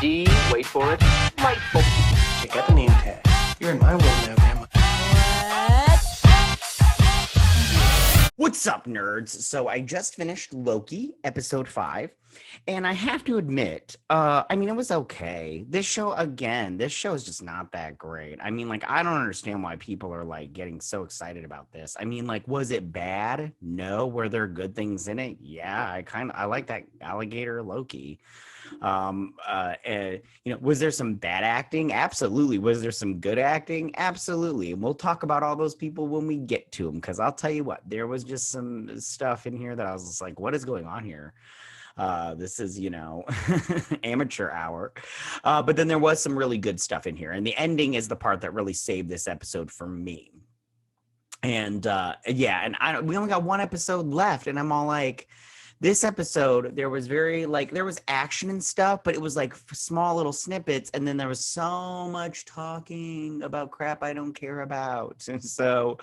D, wait for it, delightful. Check out the name tag. You're in my world now, Grandma. What's up, nerds? So I just finished Loki, episode 5, and I have to admit, it was okay. This show is just not that great. I mean, like, I don't understand why people are, like, getting so excited about this. I mean, like, was it bad? No. Were there good things in it? Yeah, I like that alligator Loki. Was there some bad acting? Absolutely. Was there some good acting? Absolutely. And we'll talk about all those people when we get to them, because I'll tell you what, there was just some stuff in here that I was just like, what is going on here? This is, amateur hour. But then there was some really good stuff in here. And the ending is the part that really saved this episode for me. And we only got one episode left, and I'm all like, this episode, there was there was action and stuff, but it was like small little snippets. And then there was so much talking about crap I don't care about. And so,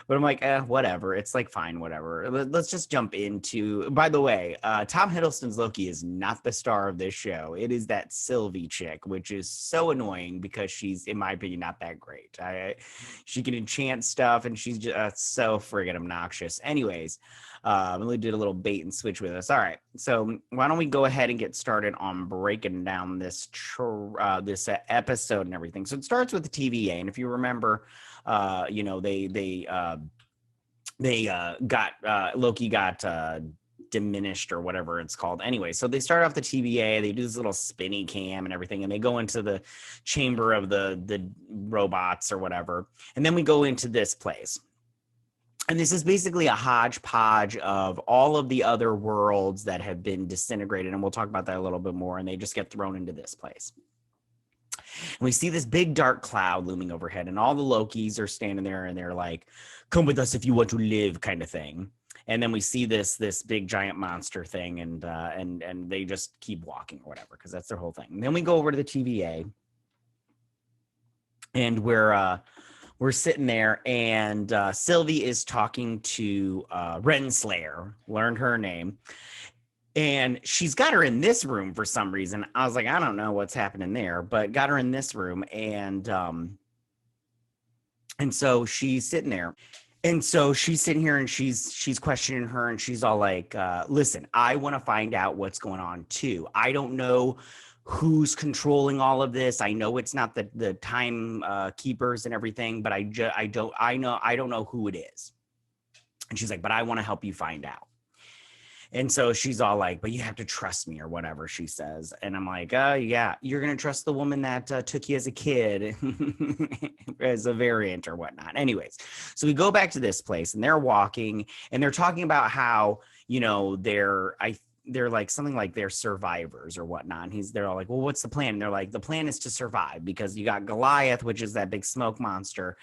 but I'm like, whatever. It's like, fine, whatever. Let's just jump into, by the way, Tom Hiddleston's Loki is not the star of this show. It is that Sylvie chick, which is so annoying because she's, in my opinion, not that great. She can enchant stuff, and she's just so friggin' obnoxious. Anyways, Emily did a little bait and switch with us. All right, so why don't we go ahead and get started on breaking down this episode and everything. So it starts with the TVA, and if you remember, Loki got diminished or whatever it's called. Anyway, so they start off the TVA, they do this little spinny cam and everything, and they go into the chamber of the robots or whatever, and then we go into this place. And this is basically a hodgepodge of all of the other worlds that have been disintegrated, and we'll talk about that a little bit more, and they just get thrown into this place. And we see this big dark cloud looming overhead, and all the Lokis are standing there, and they're like, come with us if you want to live, kind of thing. And then we see this big giant monster thing, and they just keep walking or whatever, because that's their whole thing. And then we go over to the TVA, and we're sitting there, and Sylvie is talking to Renslayer, learned her name. And she's got her in this room for some reason. I was like, I don't know what's happening there, but got her in this room. And so she's sitting there. And so she's sitting here, and she's questioning her, and she's all like, listen, I want to find out what's going on too. I don't know who's controlling all of this. I know it's not the time keepers and everything, but I don't know who it is. And she's like, but I want to help you find out. And so she's all like, but you have to trust me, or whatever she says. And I'm like, yeah, you're going to trust the woman that took you as a kid as a variant or whatnot. Anyways, so we go back to this place, and they're walking, and they're talking about how, they're like something like they're survivors or whatnot. And they're all like, well, what's the plan? And they're like, the plan is to survive, because you got Goliath, which is that big smoke monster.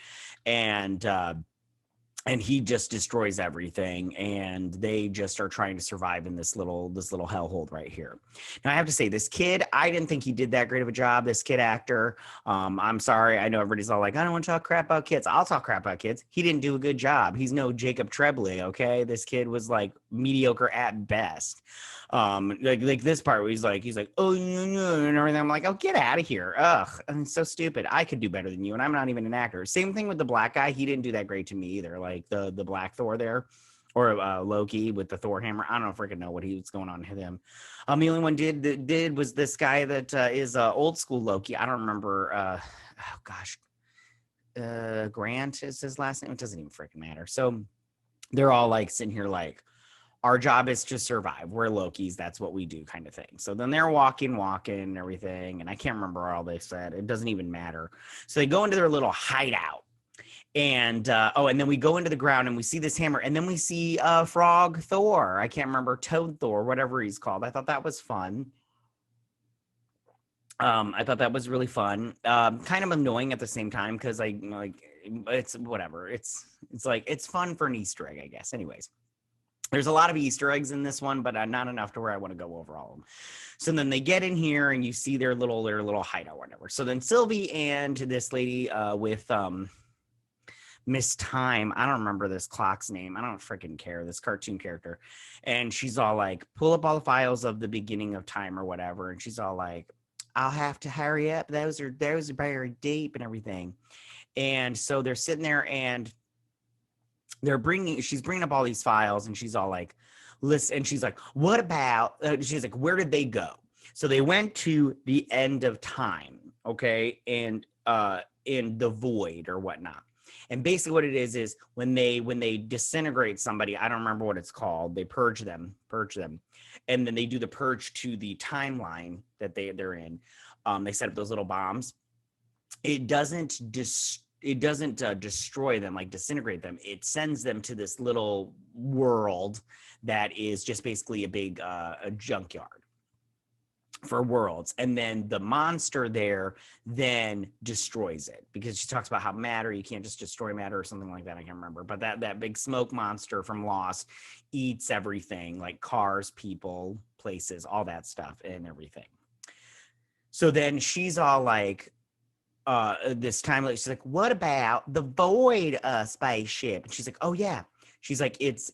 And he just destroys everything, and they just are trying to survive in this little hellhole right here. Now, I have to say, this kid, I didn't think he did that great of a job, this kid actor. I'm sorry. I know everybody's all like, I don't want to talk crap about kids. I'll talk crap about kids. He didn't do a good job. He's no Jacob Tremblay, okay? This kid was, like, mediocre at best. Like this part where he's like, oh, no, and everything. I'm like, oh, get out of here. Ugh, I'm so stupid. I could do better than you, and I'm not even an actor. Same thing with the black guy. He didn't do that great to me either. Like the black Thor there, or Loki with the Thor hammer. I don't freaking know what was going on with him. The only one did was this guy that is old school Loki. I don't remember. Grant is his last name. It doesn't even freaking matter. So they're all like sitting here like, our job is to survive. We're Lokis. That's what we do, kind of thing. So then they're walking and everything. And I can't remember all they said. It doesn't even matter. So they go into their little hideout. And and then we go into the ground, and we see this hammer. And then we see Frog Thor. I can't remember, Toad Thor, whatever he's called. I thought that was fun. I thought that was really fun. Kind of annoying at the same time, because it's whatever. It's like, it's fun for an Easter egg, I guess. Anyways. There's a lot of Easter eggs in this one, but not enough to where I want to go over all of them. So then they get in here, and you see their little hideout or whatever. So then Sylvie and this lady with Miss Time, I don't remember this clock's name. I don't freaking care, this cartoon character. And she's all like, pull up all the files of the beginning of time or whatever. And she's all like, I'll have to hurry up. Those are very deep and everything. And so they're sitting there and she's bringing up all these files and she's all like, listen, and she's like, what about, she's like, where did they go? So they went to the end of time, okay, and in the void or whatnot. And basically what it is when they disintegrate somebody, I don't remember what it's called, they purge them, and then they do the purge to the timeline that they're in. They set up those little bombs. It doesn't destroy them, like disintegrate them. It sends them to this little world that is just basically a big a junkyard for worlds. And then the monster there then destroys it, because she talks about how matter, you can't just destroy matter or something like that. I can't remember, but that big smoke monster from Lost eats everything, like cars, people, places, all that stuff and everything. So then she's all like, this time, like, she's like, what about the void spaceship? And she's like, oh yeah. She's like, it's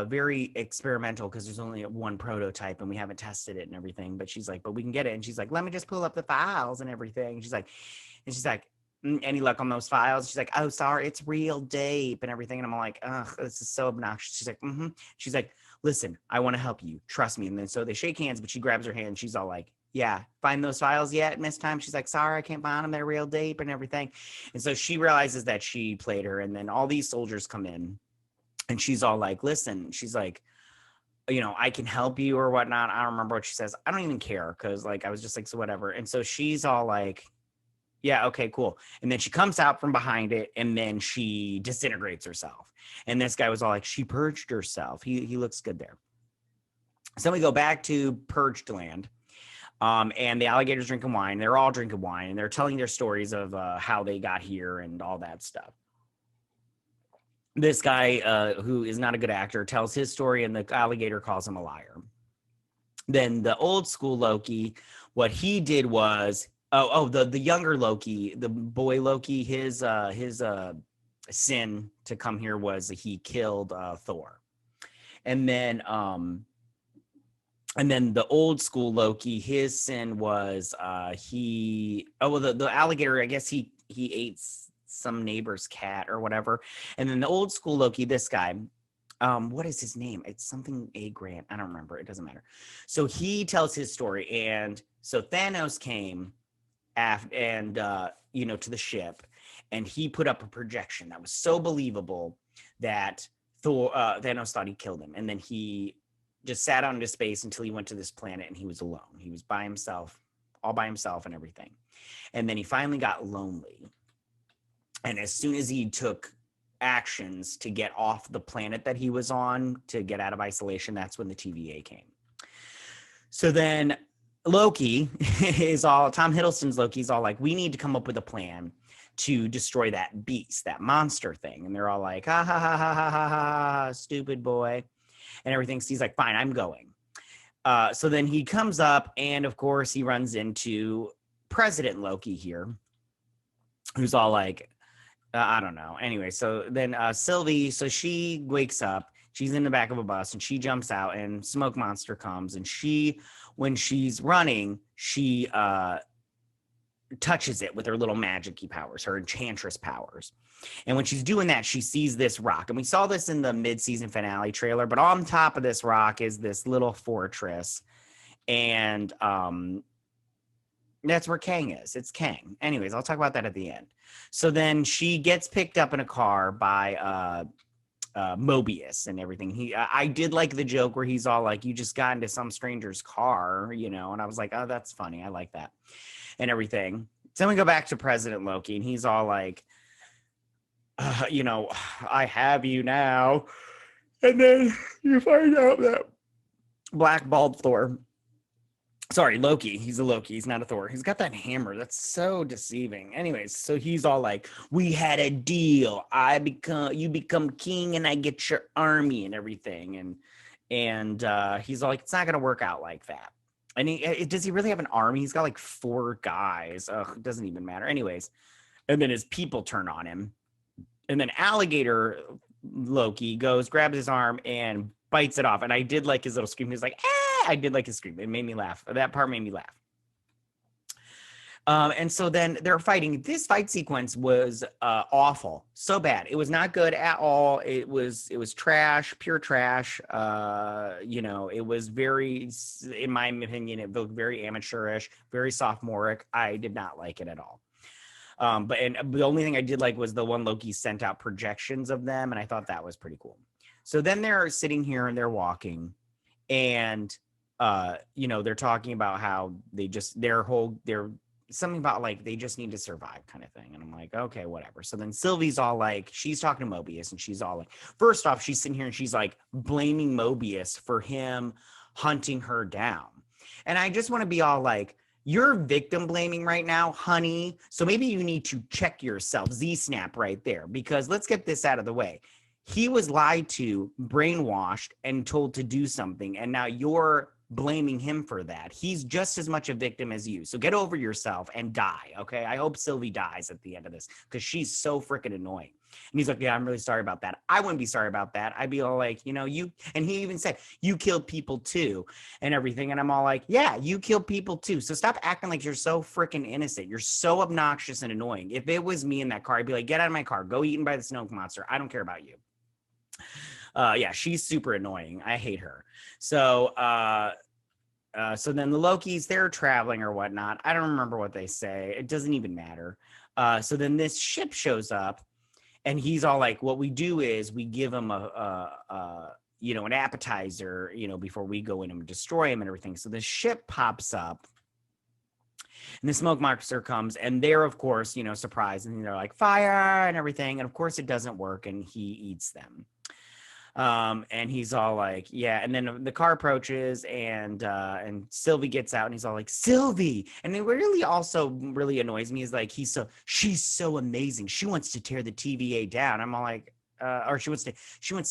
very experimental because there's only one prototype and we haven't tested it and everything. But she's like, but we can get it. And she's like, let me just pull up the files and everything. She's like, any luck on those files? She's like, oh, sorry, it's real deep and everything. And I'm like, ugh, this is so obnoxious. She's like, mm-hmm. She's like, listen, I want to help you. Trust me. And then so they shake hands, but she grabs her hand. And she's all like, yeah, find those files yet, Miss Time? She's like, sorry, I can't find them. They're real deep and everything. And so she realizes that she played her. And then all these soldiers come in and she's all like, listen, she's like, you know, I can help you or whatnot. I don't remember what she says. I don't even care because like I was just like, so whatever. And so she's all like, yeah, okay, cool. And then she comes out from behind it and then she disintegrates herself. And this guy was all like, she purged herself. He looks good there. So we go back to Purged Land. And the alligators drinking wine. They're all drinking wine and they're telling their stories of how they got here and all that stuff. This guy, who is not a good actor, tells his story and the alligator calls him a liar. Then the old school Loki, what he did was, the younger Loki, the boy Loki, his sin to come here was he killed Thor. And then the old school Loki, his sin was the alligator, I guess he ate some neighbor's cat or whatever. And then the old school Loki, this guy, what is his name? It's something A. Grant. I don't remember. It doesn't matter. So he tells his story. And so Thanos came to the ship, and he put up a projection that was so believable that Thanos thought he killed him. And then he just sat out into space until he went to this planet and he was alone. He was by himself, all by himself and everything. And then he finally got lonely. And as soon as he took actions to get off the planet that he was on, to get out of isolation, that's when the TVA came. So then Loki is all, Tom Hiddleston's Loki's all like, we need to come up with a plan to destroy that beast, that monster thing. And they're all like, ha ha ha ha ha ha ha, stupid boy. And everything. So he's like, fine, I'm going. So then he comes up, and of course he runs into President Loki here, who's all like, I don't know. Anyway, so then Sylvie, so she wakes up, she's in the back of a bus, and she jumps out, and Smoke Monster comes, and when she's running, she touches it with her little magic-y powers, her enchantress powers. And when she's doing that, she sees this rock. And we saw this in the mid-season finale trailer, but on top of this rock is this little fortress. And that's where Kang is. It's Kang. Anyways, I'll talk about that at the end. So then she gets picked up in a car by Mobius and everything. I did like the joke where he's all like, you just got into some stranger's car, you know, and I was like, oh, that's funny. I like that and everything. So then we go back to President Loki, and he's all like, I have you now. And then you find out that Black Bald Thor, sorry, Loki, he's a Loki, he's not a Thor. He's got that hammer. That's so deceiving. Anyways, so he's all like, we had a deal. You become king and I get your army and everything. And he's all like, it's not going to work out like that. And does he really have an army? He's got like 4 guys. Ugh, it doesn't even matter. Anyways, and then his people turn on him. And then alligator Loki grabs his arm and bites it off. And I did like his little scream. He's like, ah! I did like his scream. It made me laugh. That part made me laugh. And so then they're fighting. This fight sequence was awful, so bad. It was not good at all. It was trash, pure trash. It was very, in my opinion, it looked very amateurish, very sophomoric. I did not like it at all. But the only thing I did like was the one Loki sent out projections of them, and I thought that was pretty cool. So then they're sitting here and they're walking, and they're talking about how they're something about like they just need to survive kind of thing. And I'm like, okay, whatever. So then Sylvie's all like, she's talking to Mobius, and she's all like, first off, she's sitting here and she's like blaming Mobius for him hunting her down. And I just want to be all like, you're victim blaming right now, honey. So maybe you need to check yourself. Z-snap right there, because let's get this out of the way. He was lied to, brainwashed, and told to do something. And now you're blaming him for that. He's just as much a victim as you. So get over yourself and die. Okay. I hope Sylvie dies at the end of this, because she's so freaking annoying. And he's like, yeah, I'm really sorry about that. I wouldn't be sorry about that. I'd be all like, you, and he even said, you killed people too and everything. And I'm all like, yeah, you killed people too. So stop acting like you're so freaking innocent. You're so obnoxious and annoying. If it was me in that car, I'd be like, get out of my car. Go eaten by the snow monster. I don't care about you. Yeah, she's super annoying. I hate her. So then the Lokis, they're traveling or whatnot. I don't remember what they say. It doesn't even matter. So then this ship shows up, and he's all like, what we do is we give him an appetizer, before we go in and destroy him and everything. So the ship pops up, and the smoke monster comes, and they're, of course, surprised, and they're like, fire and everything. And of course it doesn't work, and he eats them. And he's all like, yeah. And then the car approaches, and Sylvie gets out, and he's all like, Sylvie. And it really annoys me is like, she's so amazing. She wants to tear the TVA down. I'm all like, or she wants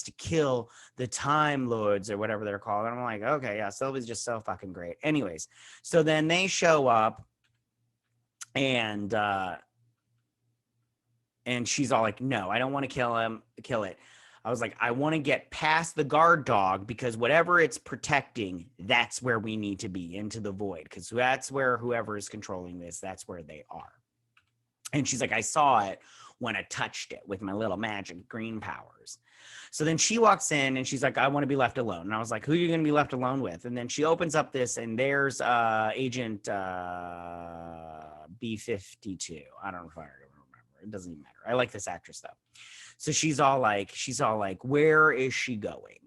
to kill the Time Lords or whatever they're called. And I'm like, okay, yeah, Sylvie's just so fucking great. Anyways, so then they show up, and she's all like, no, I don't want to kill it. I was like, I want to get past the guard dog, because whatever it's protecting, that's where we need to be, into the void, because that's where whoever is controlling this, that's where they are. And she's like, I saw it when I touched it with my little magic green powers. So then she walks in, and she's like, I want to be left alone. And I was like, who are you going to be left alone with? And then she opens up this, and there's Agent B-52. I don't know if I remember. It doesn't even matter. I like this actress, though. So she's all like, where is she going?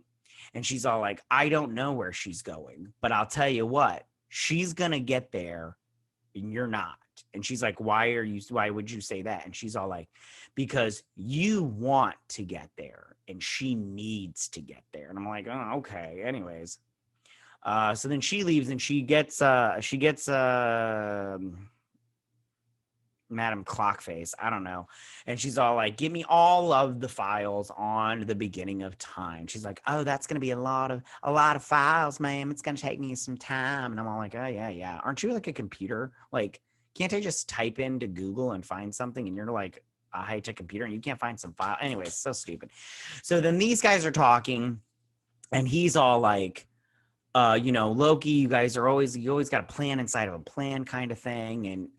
And she's all like, I don't know where she's going, but I'll tell you what, she's going to get there and you're not. And she's like, why would you say that? And she's all like, because you want to get there and she needs to get there. And I'm like, oh, okay. Anyways. So then she leaves, and she gets Madam Clockface, I don't know. And she's all like, give me all of the files on the beginning of time. She's like, oh, that's going to be a lot of files, ma'am. It's going to take me some time. And I'm all like, oh, yeah. Aren't you like a computer? Like, can't I just type into Google and find something? And you're like a high-tech computer and you can't find some file. Anyways, so stupid. So then these guys are talking, and he's all like, Loki, you always got a plan inside of a plan kind of thing. And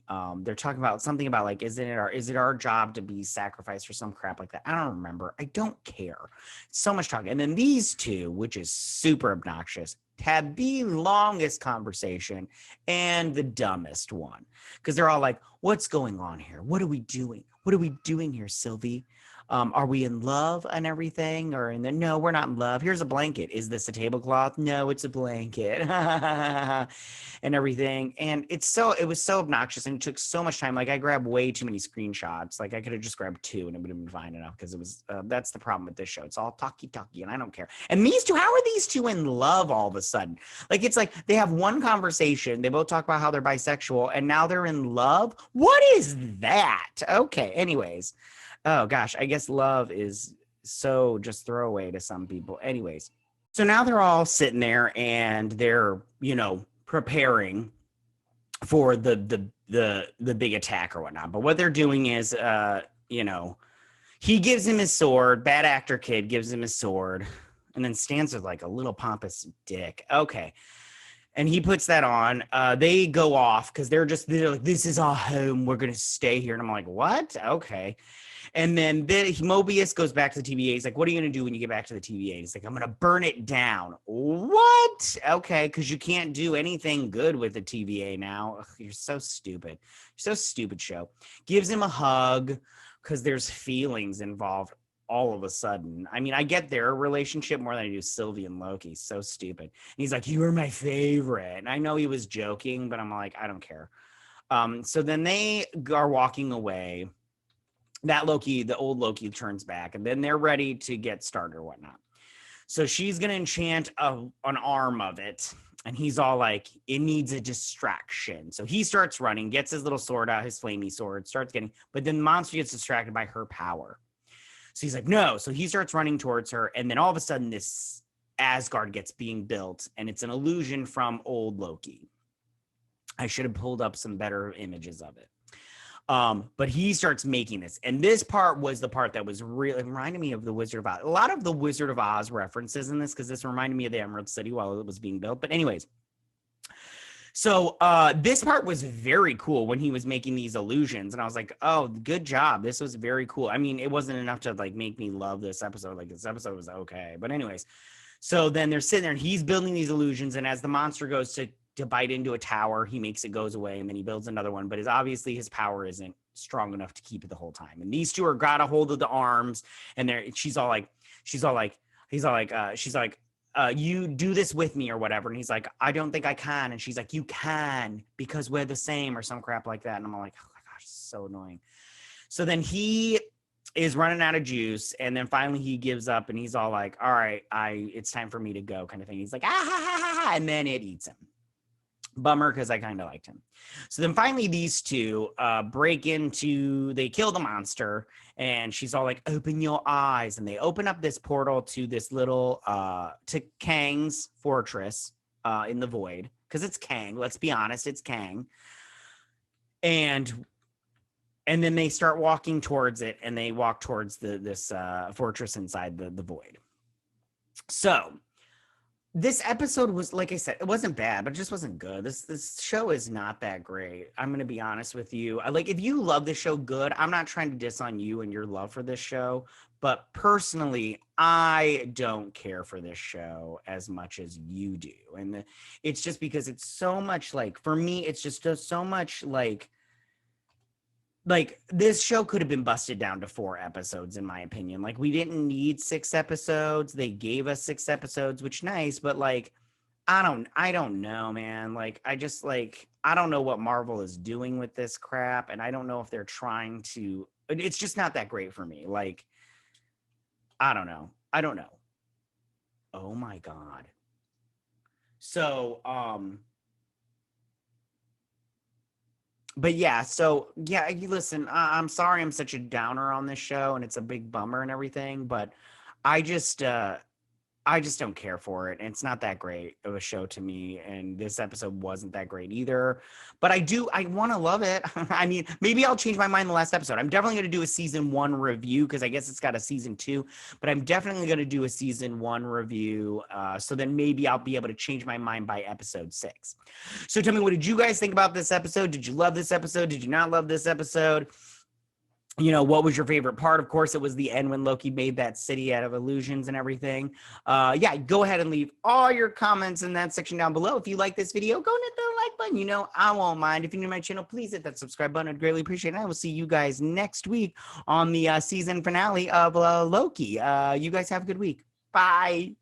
they're talking about something about like, is it our job to be sacrificed for some crap like that? I don't remember. I don't care. So much talking. And then these two, which is super obnoxious, had the longest conversation and the dumbest one, because they're all like, what's going on here? What are we doing? What are we doing here, Sylvie? Are we in love and everything? No, we're not in love. Here's a blanket. Is this a tablecloth? No, it's a blanket. And everything. And it was so obnoxious, and it took so much time. Like, I grabbed way too many screenshots. Like, I could have just grabbed 2 and it would have been fine enough, because it was that's the problem with this show. It's all talky and I don't care. And these two, how are these two in love all of a sudden? Like, it's like they have one conversation, they both talk about how they're bisexual, and now they're in love. What is that? Okay, anyways. Oh gosh, I guess love is so just throwaway to some people. Anyways, so now they're all sitting there, and they're, preparing for the big attack or whatnot. But what they're doing is, he gives him his sword. Bad actor kid gives him his sword, and then stands with like a little pompous dick. Okay. And he puts that on. They go off because they're like, this is our home. We're going to stay here. And I'm like, what? Okay. And then Mobius goes back to the TVA. He's like, what are you going to do when you get back to the TVA? He's like, I'm going to burn it down. What? Okay. Because you can't do anything good with the TVA now. Ugh, you're so stupid. You're so stupid, show. Gives him a hug because there's feelings involved all of a sudden. I mean, I get their relationship more than I do Sylvie and Loki. So stupid. And he's like, you were my favorite. And I know he was joking, but I'm like, I don't care. So then they are walking away. That Loki, the old Loki, turns back, and then they're ready to get started or whatnot. So she's going to enchant an arm of it, and he's all like, it needs a distraction. So he starts running, gets his little sword out, his flamey sword, but then the monster gets distracted by her power. So he's like, no. So he starts running towards her, and then all of a sudden this Asgard gets being built, and it's an illusion from old Loki. I should have pulled up some better images of it. But he starts making this, and this part was the part that was really reminding me of the Wizard of Oz. A lot of the Wizard of Oz references in this, because this reminded me of the Emerald City while it was being built. But anyways, so this part was very cool when he was making these illusions, and I was like, oh, good job. This was very cool. I mean, it wasn't enough to like make me love this episode. Like, this episode was okay. But anyways, so then they're sitting there and he's building these illusions, and as the monster goes to bite into a tower, he makes it goes away, and then he builds another one, but obviously his power isn't strong enough to keep it the whole time. And these two are got a hold of the arms, and she's all like, you do this with me or whatever. And he's like, I don't think I can. And she's like, you can, because we're the same, or some crap like that. And I'm like, oh my gosh, so annoying. So then he is running out of juice, and then finally he gives up, and he's all like, all right, it's time for me to go, kind of thing. He's like, ah ha ha ha ha, and then it eats him. Bummer, because I kind of liked him. So then finally these two they kill the monster, and she's all like, open your eyes. And they open up this portal to this little, to Kang's fortress in the void. Because it's Kang, let's be honest, it's Kang. And then they start walking towards it, and they walk towards this fortress inside the void. So this episode was, like I said, it wasn't bad, but it just wasn't good. This show is not that great. I'm going to be honest with you. If you love this show, good. I'm not trying to diss on you and your love for this show, but personally, I don't care for this show as much as you do. And it's just because it's so much for me, it's just so much this show could have been busted down to 4 episodes, in my opinion. We didn't need 6 episodes. They gave us 6 episodes, which nice, but I don't know, man. I don't know what Marvel is doing with this crap, and I don't know if they're trying to. It's just not that great for me. I don't know. Oh my God. So, but yeah, listen, I'm sorry I'm such a downer on this show, and it's a big bummer and everything, but I just don't care for it. And it's not that great of a show to me. And this episode wasn't that great either, but I want to love it. I mean, maybe I'll change my mind the last episode. I'm definitely going to do a season 1 review, because I guess it's got a season 2, but I'm definitely going to do a season 1 review. So then maybe I'll be able to change my mind by episode 6. So tell me, what did you guys think about this episode? Did you love this episode? Did you not love this episode? What was your favorite part? Of course, it was the end when Loki made that city out of illusions and everything. Go ahead and leave all your comments in that section down below. If you like this video, go and hit the like button. I won't mind. If you're new to my channel, please hit that subscribe button. I'd greatly appreciate it. And I will see you guys next week on the season finale of Loki. You guys have a good week. Bye.